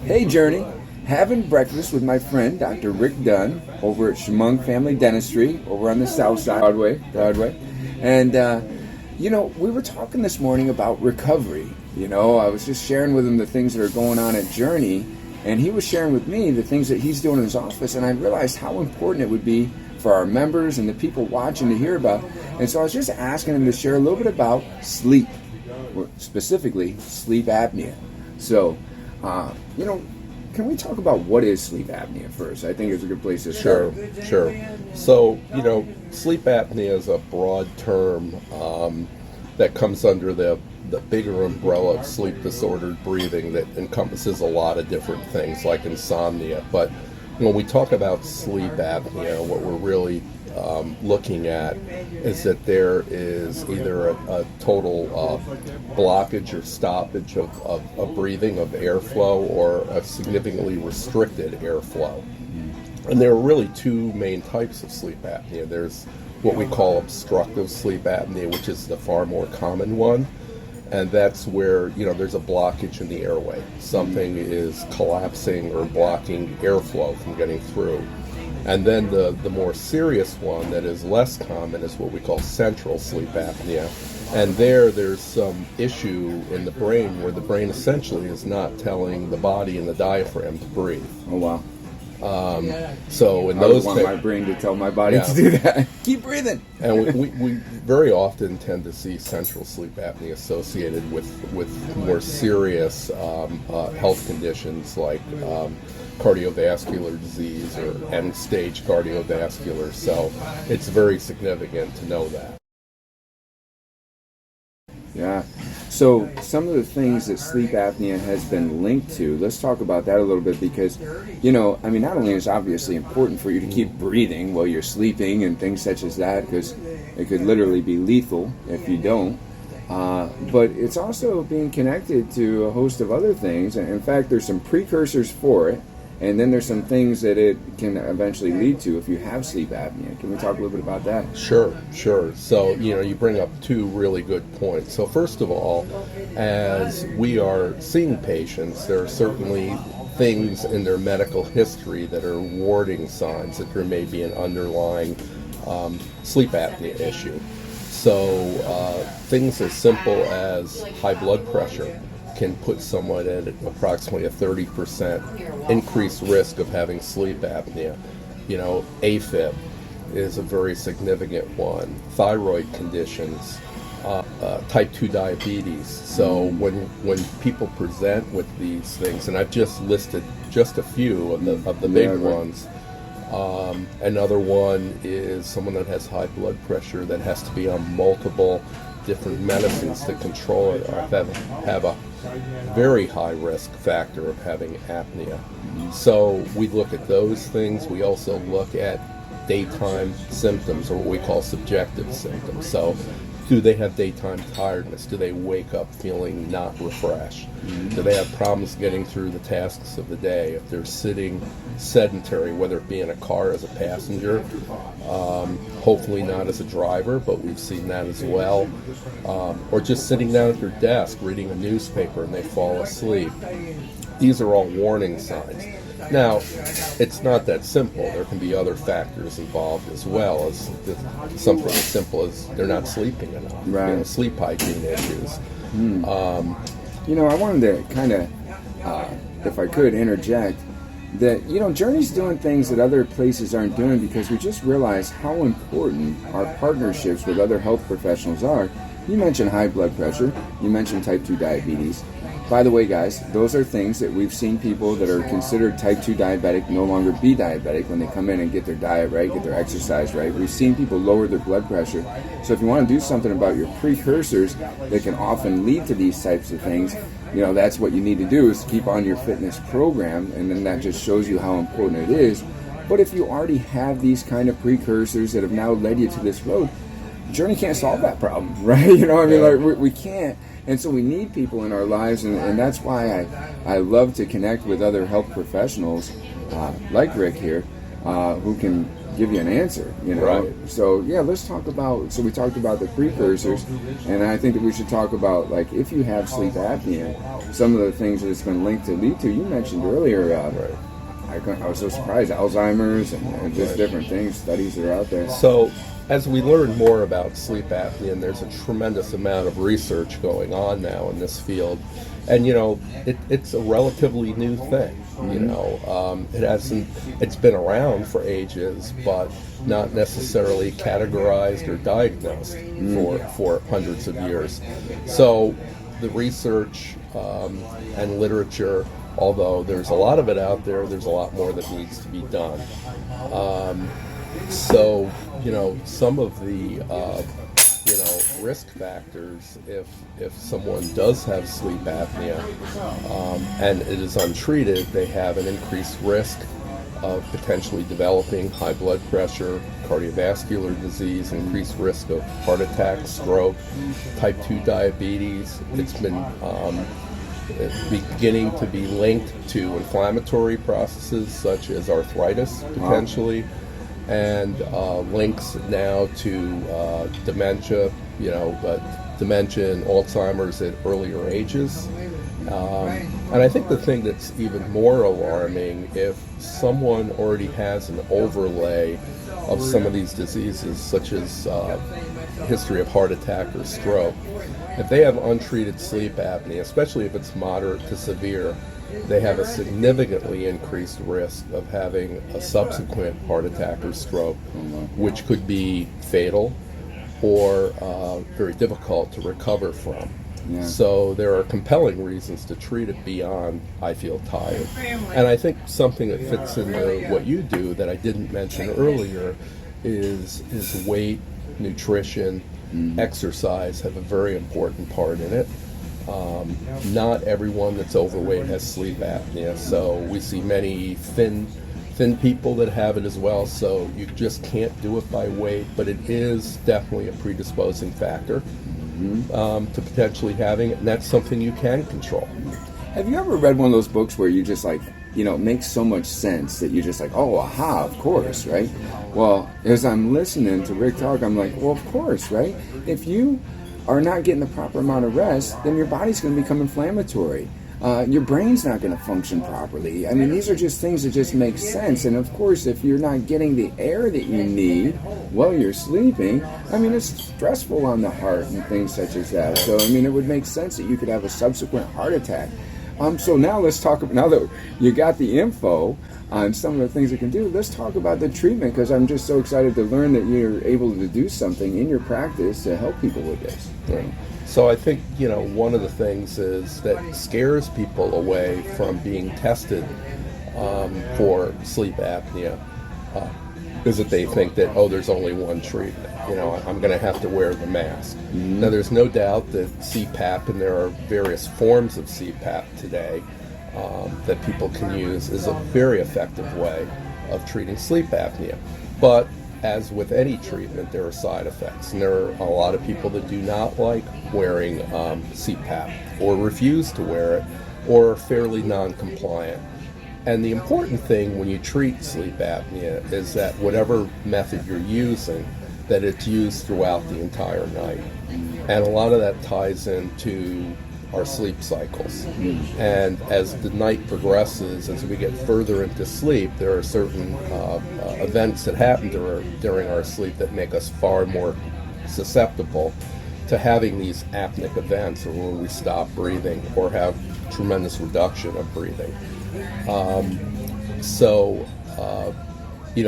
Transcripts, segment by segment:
Hey, Journey. Having breakfast with my friend, Dr. Rick Dunn, over at Chemung Family Dentistry, over on the south side, Broadway. And, we were talking this morning about recovery. I was just sharing with him the things that are going on at Journey, and he was sharing with me the things that he's doing in his office, and I realized how important it would be for our members and the people watching to hear about. And so I was just asking him to share a little bit about sleep, specifically sleep apnea. So, can we talk about what is sleep apnea first? I think it's a good place to start. Sure. So, sleep apnea is a broad term that comes under the bigger umbrella of sleep disordered breathing that encompasses a lot of different things like insomnia. But when we talk about sleep apnea, what we're really looking at is that there is either a total blockage or stoppage of breathing, of airflow, or a significantly restricted airflow. And there are really two main types of sleep apnea. There's what we call obstructive sleep apnea, which is the far more common one. And that's where, there's a blockage in the airway. Something is collapsing or blocking airflow from getting through. And then the more serious one that is less common is what we call central sleep apnea. And there's some issue in the brain where the brain essentially is not telling the body and the diaphragm to breathe. Oh, wow. So in I those want my brain to tell my body to do that. Keep breathing. And we very often tend to see central sleep apnea associated with more serious health conditions like cardiovascular disease or end-stage cardiovascular. So it's very significant to know that. Yeah. So some of the things that sleep apnea has been linked to, let's talk about that a little bit because, not only is it obviously important for you to keep breathing while you're sleeping and things such as that, because it could literally be lethal if you don't, but it's also being connected to a host of other things. And in fact, there's some precursors for it. And then there's some things that it can eventually lead to if you have sleep apnea. Can we talk a little bit about that? Sure. So, you bring up two really good points. So first of all, as we are seeing patients, there are certainly things in their medical history that are warning signs that there may be an underlying sleep apnea issue. So things as simple as high blood pressure can put someone at approximately a 30% increased risk of having sleep apnea. AFib is a very significant one. Thyroid conditions, type 2 diabetes. So when people present with these things, and I've just listed just a few of the big ones. Another one is someone that has high blood pressure that has to be on multiple different medicines to control it, or have a very high risk factor of having apnea. So we look at those things. We also look at daytime symptoms, or what we call subjective symptoms. So do they have daytime tiredness? Do they wake up feeling not refreshed? Do they have problems getting through the tasks of the day? If they're sitting sedentary, whether it be in a car as a passenger, hopefully not as a driver, but we've seen that as well, or just sitting down at their desk reading a newspaper and they fall asleep. These are all warning signs. Now, it's not that simple. There can be other factors involved as well, as something as simple as they're not sleeping enough, right. Sleep hygiene issues. I wanted to kind of, if I could, interject that, Journey's doing things that other places aren't doing because we just realize how important our partnerships with other health professionals are. You mentioned high blood pressure. You mentioned type 2 diabetes. By the way, guys, those are things that we've seen people that are considered type 2 diabetic no longer be diabetic when they come in and get their diet right, get their exercise right. We've seen people lower their blood pressure. So if you want to do something about your precursors that can often lead to these types of things, that's what you need to do is keep on your fitness program, and then that just shows you how important it is. But if you already have these kind of precursors that have now led you to this road, Journey can't solve that problem, right? We can't. And so we need people in our lives, and that's why I love to connect with other health professionals like Rick here, who can give you an answer, you know. Right. So yeah, let's talk about. So we talked about the precursors, and I think that we should talk about, like, if you have sleep apnea, some of the things that it's been linked to lead to. You mentioned earlier. I was so surprised. Alzheimer's and just different things, studies that are out there. So, as we learn more about sleep apnea, and there's a tremendous amount of research going on now in this field, and you know, it's a relatively new thing. You know, it's been around for ages, but not necessarily categorized or diagnosed for hundreds of years. So, the research and literature, although there's a lot of it out there, there's a lot more that needs to be done. So, you know, some of the, risk factors, if someone does have sleep apnea and it is untreated, they have an increased risk of potentially developing high blood pressure, cardiovascular disease, increased risk of heart attack, stroke, type 2 diabetes. It's been beginning to be linked to inflammatory processes such as arthritis, potentially, and links now to dementia, but dementia and Alzheimer's at earlier ages. And I think the thing that's even more alarming, if someone already has an overlay of some of these diseases, such as history of heart attack or stroke, if they have untreated sleep apnea, especially if it's moderate to severe, they have a significantly increased risk of having a subsequent heart attack or stroke, which could be fatal or very difficult to recover from. Yeah. So there are compelling reasons to treat it beyond I feel tired. And I think something that fits into what you do that I didn't mention earlier is weight, nutrition, exercise have a very important part in it. Not everyone that's overweight has sleep apnea, so we see many thin people that have it as well, so you just can't do it by weight, but it is definitely a predisposing factor to potentially having it, and that's something you can control. Have you ever read one of those books where you just like, it makes so much sense that you're just like, oh, aha, of course, right? Well, as I'm listening to Rick talk, I'm like, well, of course, right? If you are not getting the proper amount of rest, then your body's going to become inflammatory. Your brain's not going to function properly. I mean, these are just things that just make sense. And of course, if you're not getting the air that you need while you're sleeping, I mean, it's stressful on the heart and things such as that. So, I mean, it would make sense that you could have a subsequent heart attack. So now let's talk about, now that you got the info on some of the things it can do, let's talk about the treatment, because I'm just so excited to learn that you're able to do something in your practice to help people with this. Yeah. So I think, one of the things is that scares people away from being tested for sleep apnea is that they think that, there's only one treatment. I'm going to have to wear the mask. Now, there's no doubt that CPAP, and there are various forms of CPAP today that people can use, is a very effective way of treating sleep apnea. But as with any treatment, there are side effects, and there are a lot of people that do not like wearing CPAP or refuse to wear it or are fairly non-compliant. And the important thing when you treat sleep apnea is that whatever method you're using, that it's used throughout the entire night. And a lot of that ties into our sleep cycles. And as the night progresses, as we get further into sleep, there are certain events that happen during our sleep that make us far more susceptible to having these apneic events, or when we stop breathing or have tremendous reduction of breathing.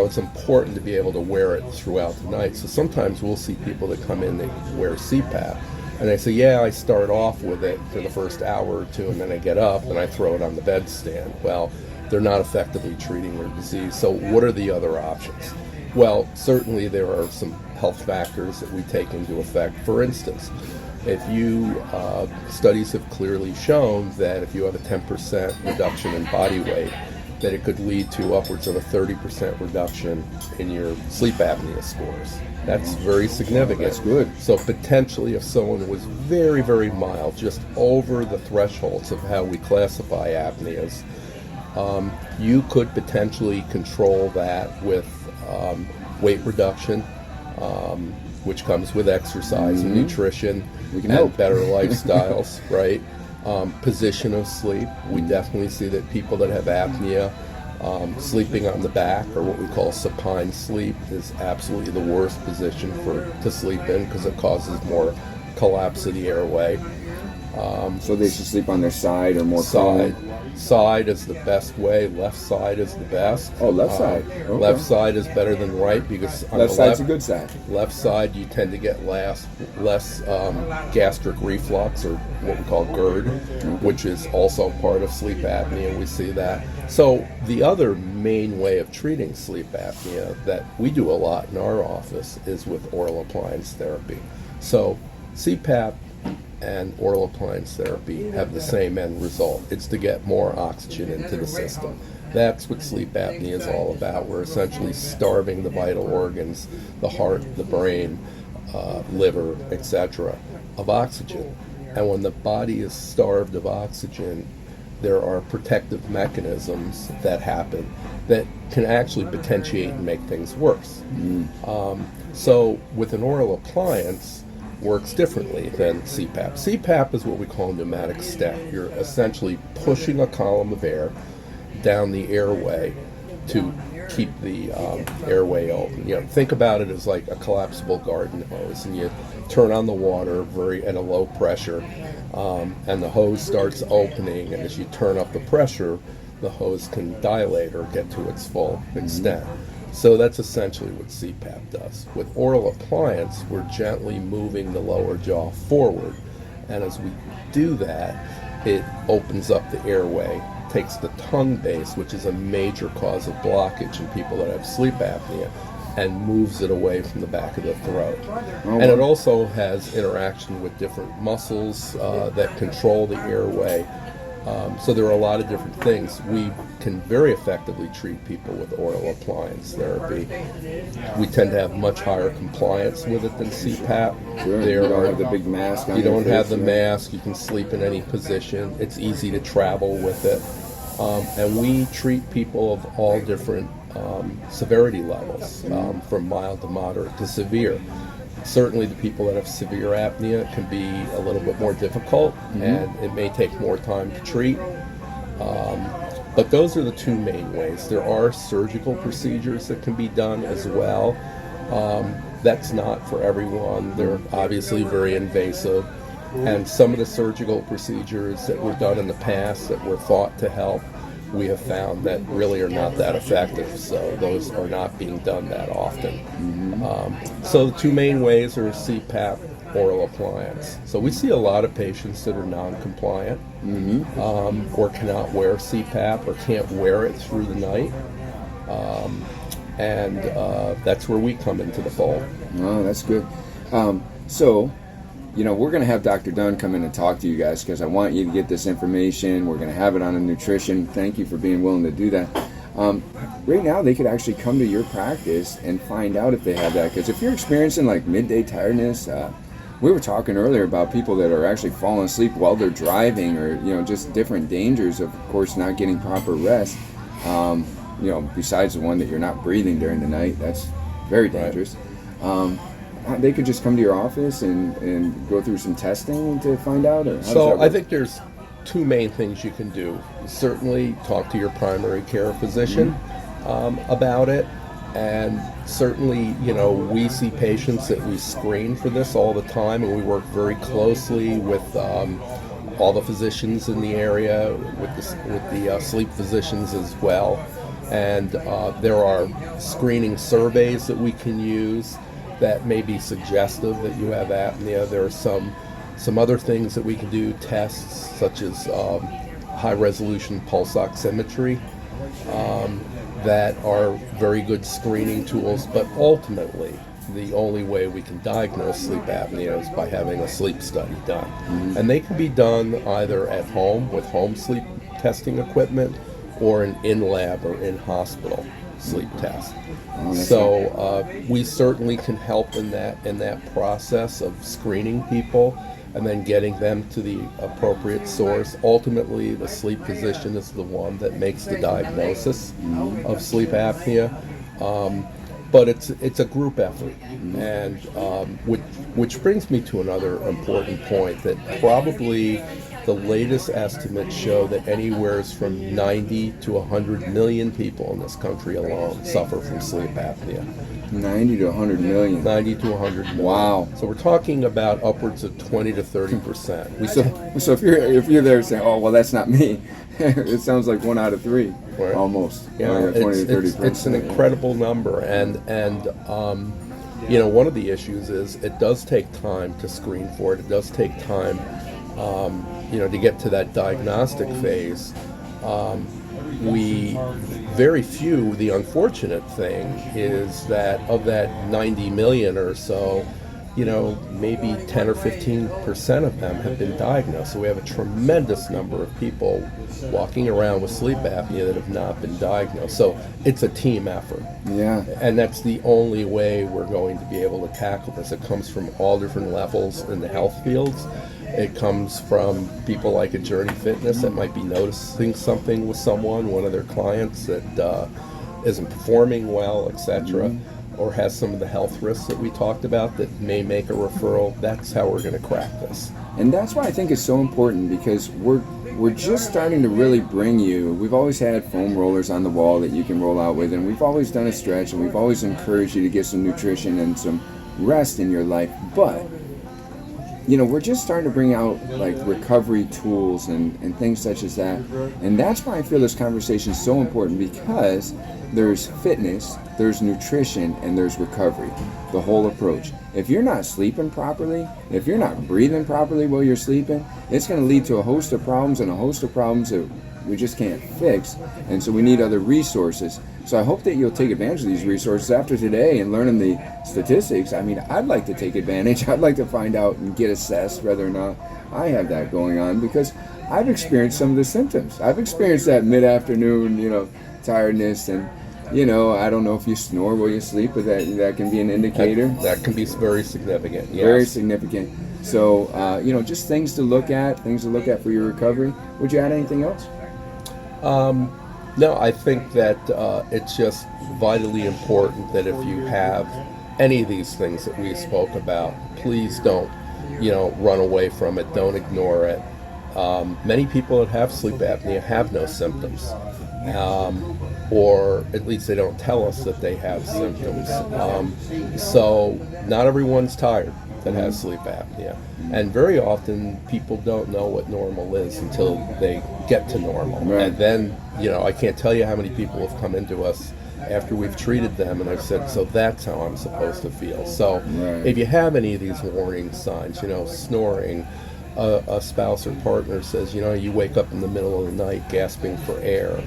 It's important to be able to wear it throughout the night. So sometimes we'll see people that come in, they wear CPAP, and they say, yeah, I start off with it for the first hour or two, and then I get up and I throw it on the bedstand. Well, they're not effectively treating their disease. So what are the other options? Well, certainly there are some health factors that we take into effect. For instance, if you, studies have clearly shown that if you have a 10% reduction in body weight, that it could lead to upwards of a 30% reduction in your sleep apnea scores. That's very significant. That's good. So potentially, if someone was very, very mild, just over the thresholds of how we classify apneas, you could potentially control that with weight reduction, which comes with exercise and nutrition We can and help. better lifestyles, right? Position of sleep. We definitely see that people that have apnea, sleeping on the back, or what we call supine sleep, is absolutely the worst position to sleep in because it causes more collapse of the airway. So they should sleep on their side or more Side. prone? Side is the best way. Left side is the best. Oh, left side. Okay. Left side is better than right because on Left the side's a good side. left side you tend to get less gastric reflux, or what we call GERD, which is also part of sleep apnea. We see that. So the other main way of treating sleep apnea that we do a lot in our office is with oral appliance therapy. So CPAP and oral appliance therapy have the same end result. It's to get more oxygen into the system. That's what sleep apnea is all about. We're essentially starving the vital organs, the heart, the brain, liver, etc., of oxygen. And when the body is starved of oxygen, there are protective mechanisms that happen that can actually potentiate and make things worse. So with an oral appliance, works differently than CPAP. CPAP is what we call a pneumatic stent. You're essentially pushing a column of air down the airway to keep the airway open. Think about it as like a collapsible garden hose, and you turn on the water at a low pressure, and the hose starts opening, and as you turn up the pressure, the hose can dilate or get to its full extent. So that's essentially what CPAP does. With oral appliance, we're gently moving the lower jaw forward, and as we do that, it opens up the airway, takes the tongue base, which is a major cause of blockage in people that have sleep apnea, and moves it away from the back of the throat. And it also has interaction with different muscles that control the airway. So there are a lot of different things. We can very effectively treat people with oral appliance therapy. We tend to have much higher compliance with it than CPAP. Sure. You don't have the big mask on You your don't have face, the mask. You can sleep in any position. It's easy to travel with it. And we treat people of all different severity levels, from mild to moderate to severe. Certainly the people that have severe apnea can be a little bit more difficult, and it may take more time to treat. But those are the two main ways. There are surgical procedures that can be done as well. That's not for everyone. They're obviously very invasive. And some of the surgical procedures that were done in the past that were thought to help, we have found that really are not that effective. So those are not being done that often. So the two main ways are CPAP, oral appliance. So we see a lot of patients that are non-compliant, or cannot wear CPAP, or can't wear it through the night. And that's where we come into the fold. Oh, that's good. So, we're going to have Dr. Dunn come in and talk to you guys because I want you to get this information. We're going to have it on the nutrition. Thank you for being willing to do that. Right now, they could actually come to your practice and find out if they have that. Because if you're experiencing like midday tiredness, we were talking earlier about people that are actually falling asleep while they're driving, or just different dangers of course, not getting proper rest. Besides the one that you're not breathing during the night, that's very dangerous. They could just come to your office and go through some testing to find out? Or how does that So work? I think there's two main things you can do. Certainly talk to your primary care physician about it. And certainly, we see patients that we screen for this all the time, and we work very closely with all the physicians in the area, with the sleep physicians as well. And there are screening surveys that we can use that may be suggestive that you have apnea. There are some other things that we can do, tests such as high-resolution pulse oximetry that are very good screening tools, but ultimately the only way we can diagnose sleep apnea is by having a sleep study done. And they can be done either at home with home sleep testing equipment or an in-lab or in-hospital sleep test. So we certainly can help in that process of screening people and then getting them to the appropriate source. Ultimately, the sleep physician is the one that makes the diagnosis of sleep apnea. but it's a group effort, and which brings me to another important point that probably the latest estimates show that anywhere from 90 to 100 million people in this country alone suffer from sleep apnea. 90 to 100 million. 90 to 100 million. Wow. So we're talking about upwards of 20 to 30%. So if you're there saying, oh well, that's not me, it sounds like 1 out of 3, Right. almost. Yeah, Like 20 to 30%. it's an incredible number, and one of the issues is it does take time to screen for it. It does take time, to get to that diagnostic phase. The unfortunate thing is that of that 90 million or so, maybe 10 or 15% of them have been diagnosed. So we have a tremendous number of people walking around with sleep apnea that have not been diagnosed. So it's a team effort. Yeah. And that's the only way we're going to be able to tackle this. It comes from all different levels in the health fields. It comes from people like a Journey Fitness that might be noticing something with one of their clients that isn't performing well, etc., or has some of the health risks that we talked about that may make a referral. That's how we're going to crack this. And that's why I think it's so important, because we're just starting to really bring you. We've always had foam rollers on the wall that you can roll out with, and we've always done a stretch, and we've always encouraged you to get some nutrition and some rest in your life. But we're just starting to bring out like recovery tools and things such as that. And that's why I feel this conversation is so important, because there's fitness, there's nutrition, and there's recovery, the whole approach. If you're not sleeping properly, if you're not breathing properly while you're sleeping, it's going to lead to a host of problems that we just can't fix. And so we need other resources. So I hope that you'll take advantage of these resources after today and learning the statistics. I mean, I'd like to take advantage. I'd like to find out and get assessed whether or not I have that going on, because I've experienced some of the symptoms. I've experienced that mid-afternoon, tiredness, and I don't know if you snore while you sleep, but that can be an indicator. That can be very significant. Yes. Very significant. So, just things to look at for your recovery. Would you add anything else? No, I think that it's just vitally important that if you have any of these things that we spoke about, please don't, run away from it. Don't ignore it. Many people that have sleep apnea have no symptoms, or at least they don't tell us that they have symptoms. So not everyone's tired that has sleep apnea. And very often people don't know what normal is until they get to normal. Right. And then, I can't tell you how many people have come into us after we've treated them and I've said, so that's how I'm supposed to feel. So if you have any of these warning signs, snoring, a spouse or partner says, you wake up in the middle of the night gasping for air,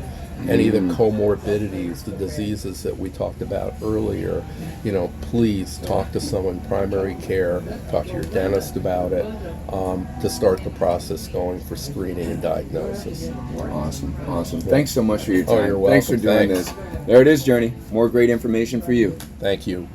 any of the comorbidities, the diseases that we talked about earlier, please talk to someone, primary care, talk to your dentist about it, to start the process going for screening and diagnosis. Awesome. Thanks so much for your time. Oh, you're welcome. Thanks for doing this. There it is, Journey. More great information for you. Thank you.